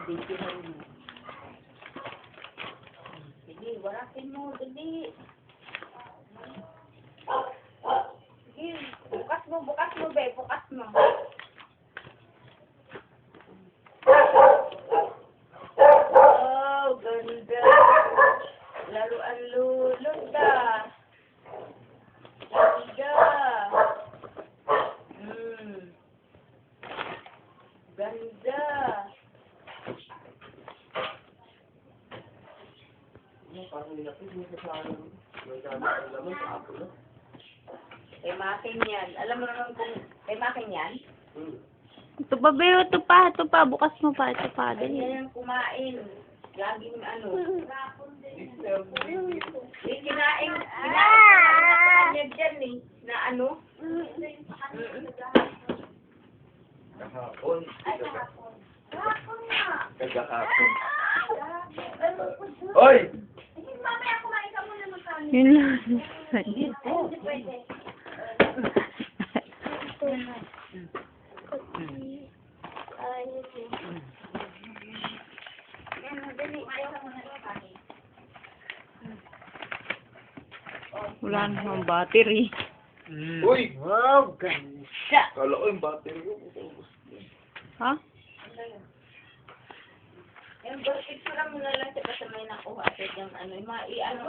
Bibigyan mo. Sige, warakin mo, dali. Sige, bukas mo, be, bukas mo. Oh, ganda. Laruan lulot ka. Ganda. Ganda. Kay Makin yan. Alam mo naman kung kay Makin yan? Ito pa, Beo. Ito pa. Ito pa. Bukas mo pa. Ito pa. Ganyan Dali. yung kumain. Laging ano. Kinain niya dyan eh. Na ano? Kahapon. Kahapon nga. Kagahapon. Oy! Mamaya kumain ka muna magkano. Yun lang. Hindi pwede. Wala namang battery. Uy! Wow, ganda. Kala ko yung battery ko. Ha? Yung picture mo na lang siya basta may nakuha. Yung ano, yung ano.